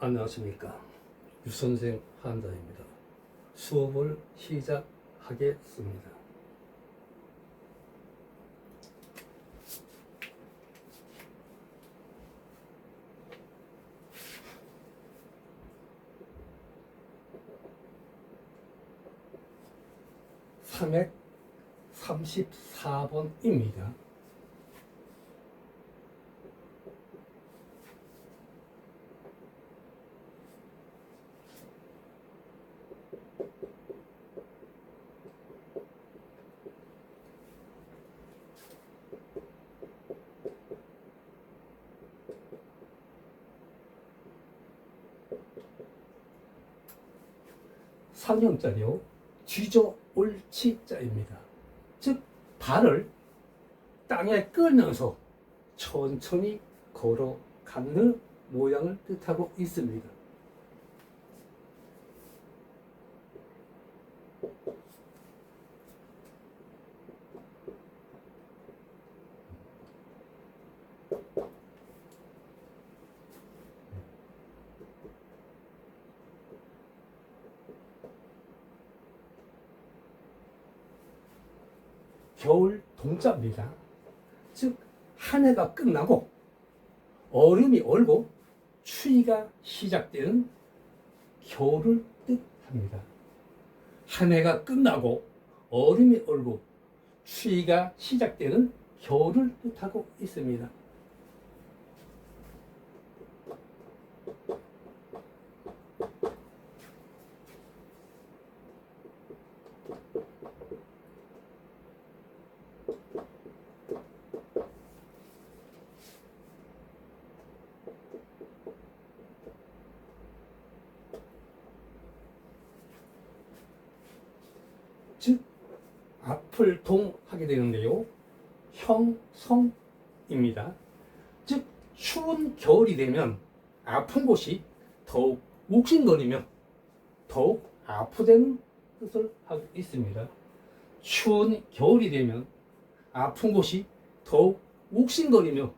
안녕하십니까. 유선생 한자입니다. 수업을 시작하겠습니다. 삼획 34번입니다. 상형자요, 쥐저 옳치자입니다. 즉 발을 땅에 끌면서 천천히 걸어가는 모양을 뜻하고 있습니다. 겨울 동자입니다. 즉 한 해가 끝나고 얼음이 얼고 추위가 시작되는 겨울을 뜻합니다. 한 해가 끝나고 얼음이 얼고 추위가 시작되는 겨울을 뜻하고 있습니다. 즉 앞을 동하게 되는데요, 형성입니다. 즉 추운 겨울이 되면 아픈 곳이 더욱 욱신거리며 더욱 아프다는 뜻을 하고 있습니다. 추운 겨울이 되면 아픈 곳이 더욱 욱신거리며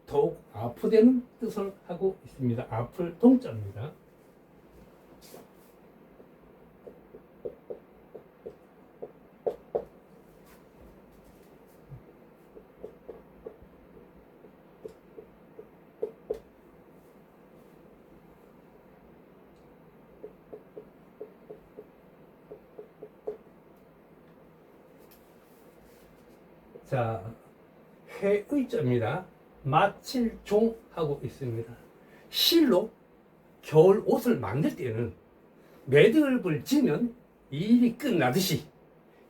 더욱 아프다는 뜻을 하고 있습니다. 앞을 동자입니다. 자, 회의자입니다. 마칠종 하고 있습니다. 실로 겨울 옷을 만들 때는 매듭을 지면 일이 끝나듯이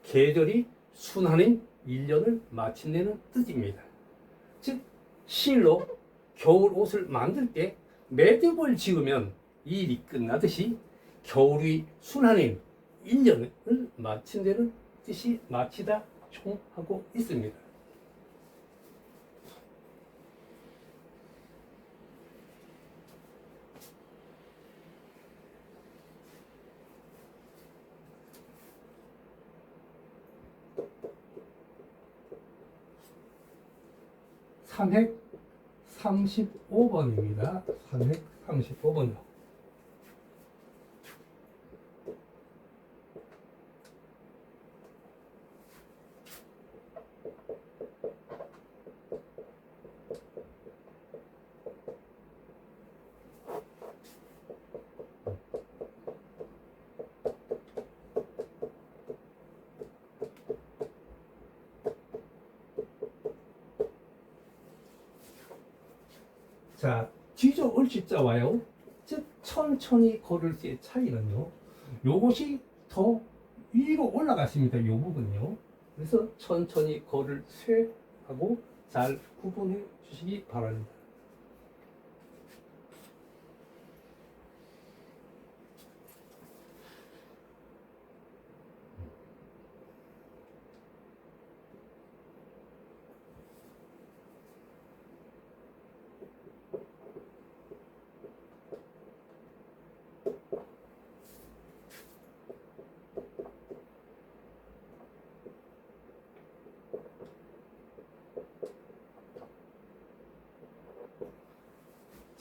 계절이 순환인 1년을 마친다는 뜻입니다. 즉 실로 겨울 옷을 만들 때 매듭을 지으면 일이 끝나듯이 겨울이 순환인 1년을 마친다는 뜻이 마치다 총하고 있습니다. 삼획 35번입니다. 삼획 35번이요. 자, 쥐저 옳치자와요, 즉 천천히 걸을 때의 차이는요, 요것이 더 위로 올라갔습니다. 요 부분요. 그래서 천천히 걸을 쇠하고 잘 구분해 주시기 바랍니다.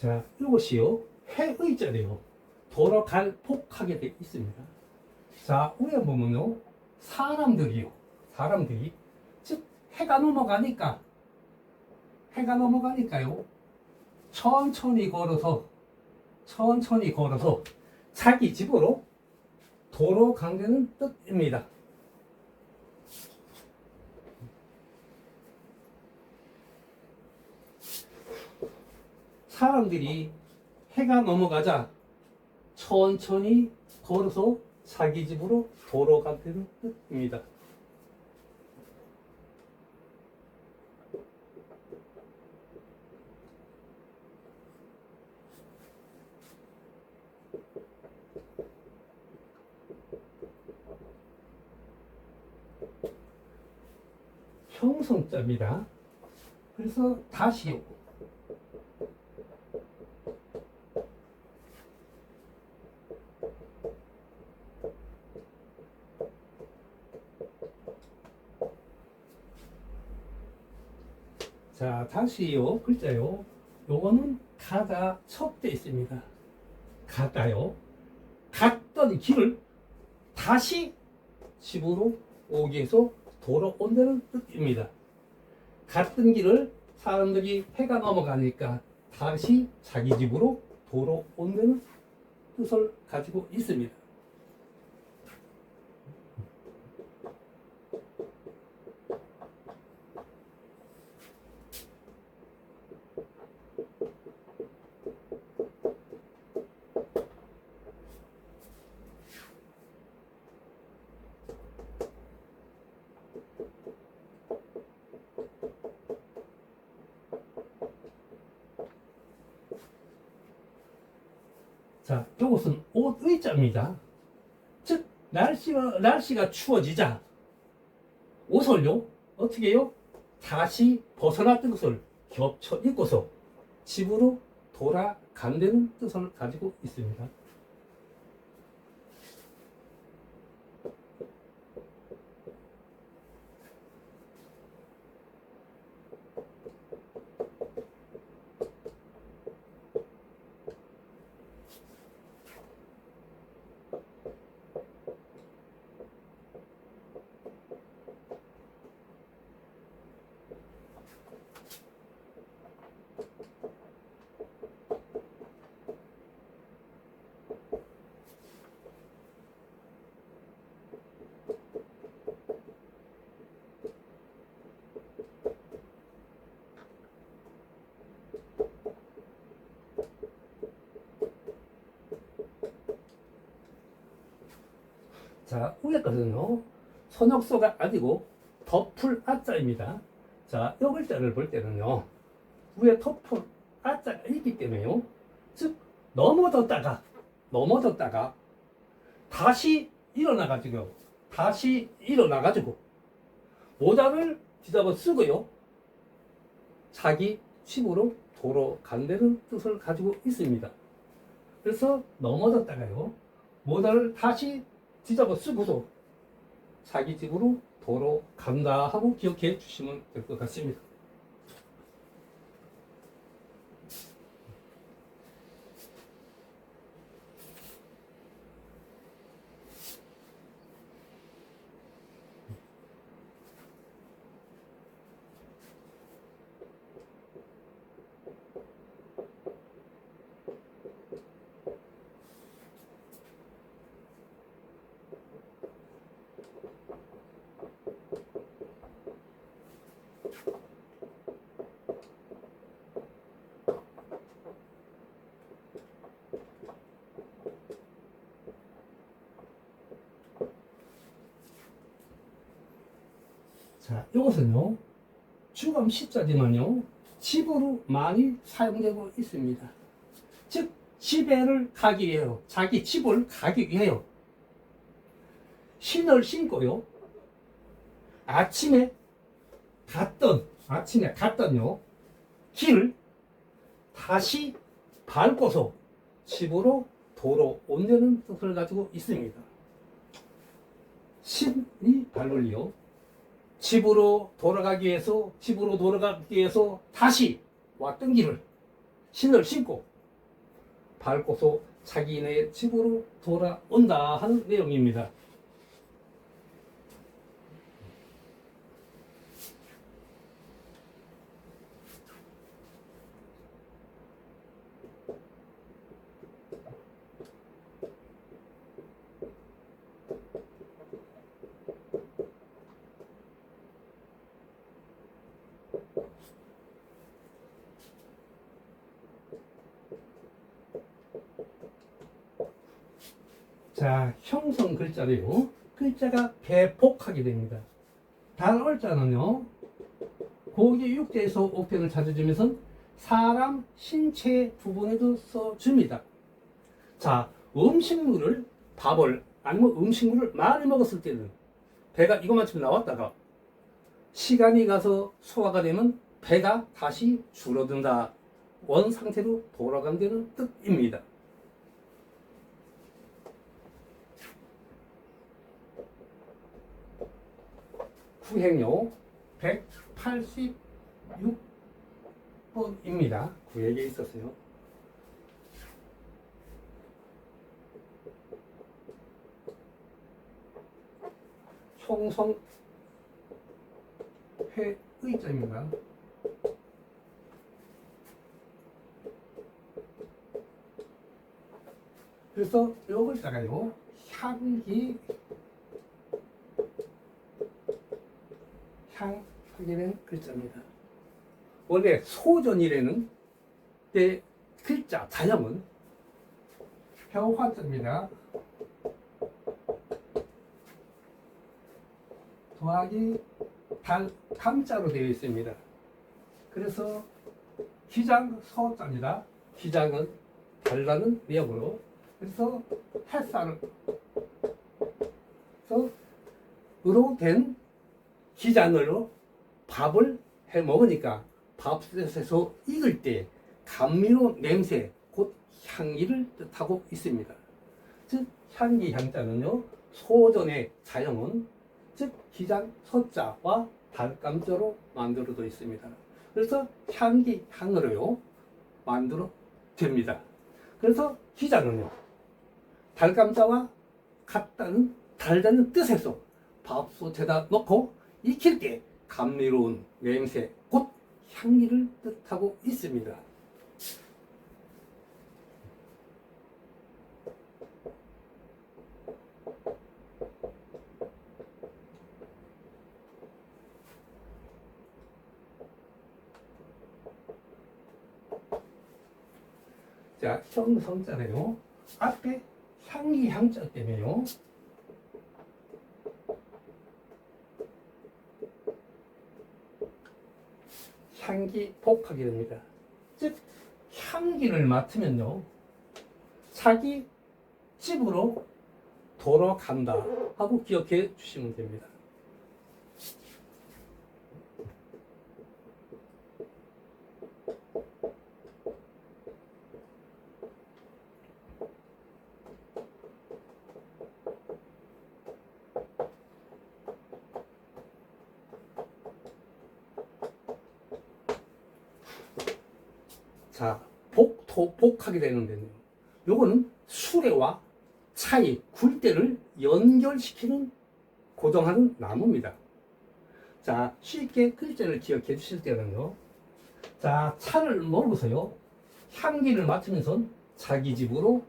자, 이것이요, 해의 의자래요. 도로 갈폭하게 되어 있습니다. 자, 위에 보면요. 사람들이 즉 해가 넘어가니까요. 천천히 걸어서 자기 집으로 도로 간다는 뜻입니다. 사람들이 해가 넘어가자 천천히 걸어서 자기 집으로 도로 간다는 뜻입니다. 형성자입니다. 그래서 다시요. 자, 다시요. 글자요. 요거는 가다 척돼 있습니다. 가다요. 갔던 길을 다시 집으로 오기 위해서 돌아온다는 뜻입니다. 갔던 길을 사람들이 해가 넘어가니까 다시 자기 집으로 돌아온다는 뜻을 가지고 있습니다. 자, 이것은 옷의자입니다. 즉, 날씨가 추워지자 옷을요, 어떻게 해요? 다시 벗어났던 것을 겹쳐 입고서 집으로 돌아간다는 뜻을 가지고 있습니다. 자, 위에 것은요, 선역소가 아니고 덮을 아자입니다. 자, 이 글자를 볼 때는요, 위에 덮을 아자가 있기 때문에요, 즉, 넘어졌다가 다시 일어나가지고 모자를 뒤잡아 쓰고요, 자기 집으로 돌아간다는 뜻을 가지고 있습니다. 그래서 넘어졌다가요, 모자를 다시 뒤잡아 쓰고도 자기 집으로 돌아간다 하고 기억해 주시면 될 것 같습니다. 자, 이것은요, 주감 시자지만요, 집으로 많이 사용되고 있습니다. 즉, 집에를 가기 위해요. 자기 집을 가기 위해요. 신을 신고요. 아침에 갔던요, 길을 다시 밟고서 집으로 돌아온다는 뜻을 가지고 있습니다. 신이 밟을요. 집으로 돌아가기 위해서 다시 왔던 길을 신을 신고 밟고서 자기네 집으로 돌아온다 하는 내용입니다. 자, 형성 글자로요. 글자가 배폭하게 됩니다. 단월자는요. 고기 육제에서 옥편을 찾아주면서 사람 신체 부분에도 써줍니다. 자, 음식물을 밥을 아니면 음식물을 많이 먹었을 때는 배가 이것만큼 나왔다가 시간이 가서 소화가 되면 배가 다시 줄어든다. 원 상태로 돌아간다는 뜻입니다. 구행요 186번입니다. 구행에 있었어요. 총성 회의자입니다. 그래서 요 글자가요 향기 향하게 된 글자입니다. 원래 소전이라는 때 글자 자형은 혀화자입니다. 더하기 달 감자로 되어 있습니다. 그래서 기장 서자입니다. 기장은 달라는 내용으로 그래서 햇살을 으로 된 기장으로 밥을 해 먹으니까 밥솥에서 익을 때 감미로운 냄새 곧 향기를 뜻하고 있습니다. 즉 향기 향자는요 소전의 자형은 즉 기장 서자와 달감자로 만들어져 있습니다. 그래서 향기 향으로요 만들어 됩니다. 그래서 기장은요 달감자와 같다는 달다는 뜻에서 밥솥에다 넣고 익힐 때 감미로운 냄새 곧 향기를 뜻하고 있습니다. 자, 형성자네요. 앞에 향기 향자 때문에요. 향기 복하게 됩니다. 즉 향기를 맡으면요 자기 집으로 돌아간다 하고 기억해 주시면 됩니다. 자, 복하게 되는데요. 요거는 수레와 차의 굴대를 연결시키는 고정하는 나무입니다. 자, 쉽게 글자를 기억해 주실 때는요. 자, 차를 몰고서요. 향기를 맡으면서 자기 집으로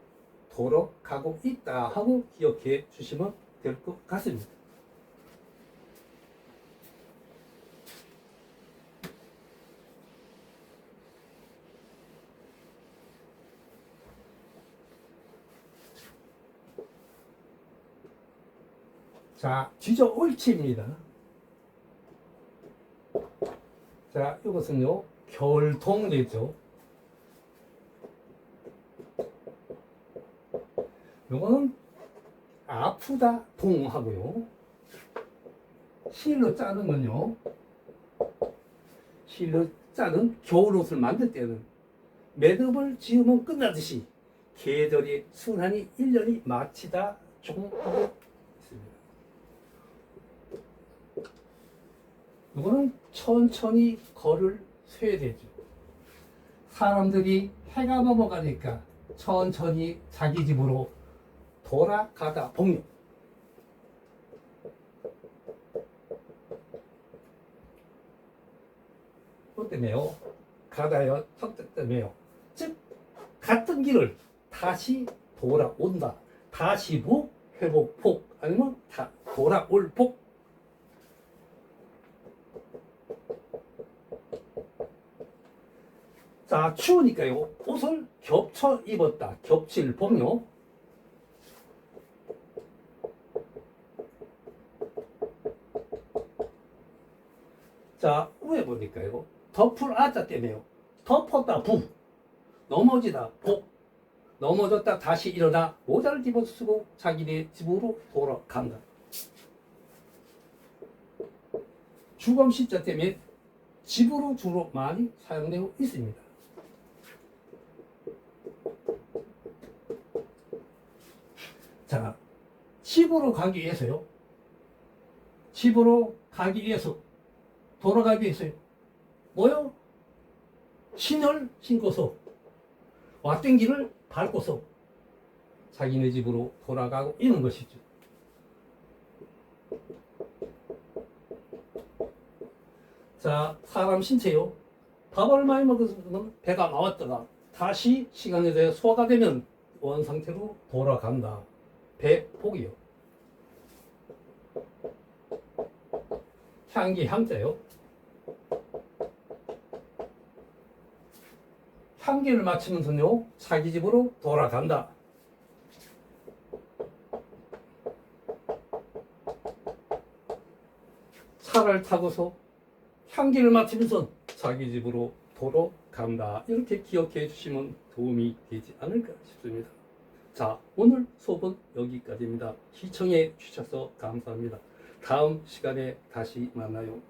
돌아가고 있다 하고 기억해 주시면 될 것 같습니다. 자, 지저 옳지입니다. 자, 이것은요, 결통되죠. 요거는 아프다 동하고요. 실로 짜는 건요, 실로 짜는 겨울옷을 만들 때는 매듭을 지으면 끝나듯이 계절의 순환이 1년이 마치다 종하고 있습니다. 이거는 천천히 걸을 쇠되죠. 사람들이 해가 넘어가니까 천천히 자기 집으로 돌아가다 복요. 뭐 때문에요? 가다요. 선택 때문에요. 즉 같은 길을 다시 돌아온다. 다시 복, 회복, 복 아니면 다 돌아올 복. 자, 추우니까요. 옷을 겹쳐 입었다. 겹칠 복요. 자, 위에 보니까요. 덮을 아자 때문에요. 덮었다 부. 넘어지다 복. 넘어졌다 다시 일어나 모자를 집어쓰고 자기네 집으로 돌아간다. 주검 시자 때문에 집으로 주로 많이 사용되고 있습니다. 자, 집으로 가기 위해서요. 집으로 가기 위해서 돌아가기 위해서요. 뭐요? 신을 신고서 왔던 길을 밟고서 자기네 집으로 돌아가고 있는 것이죠. 자, 사람 신체요. 밥을 많이 먹으면 배가 나왔다가 다시 시간에 대해 소화가 되면 원 상태로 돌아간다. 배폭이요. 향기 향자요. 향기를 마치면서요 자기 집으로 돌아간다. 차를 타고서 향기를 맡으면서 자기 집으로 돌아간다. 이렇게 기억해 주시면 도움이 되지 않을까 싶습니다. 자, 오늘 수업은 여기까지입니다. 시청해 주셔서 감사합니다. 다음 시간에 다시 만나요.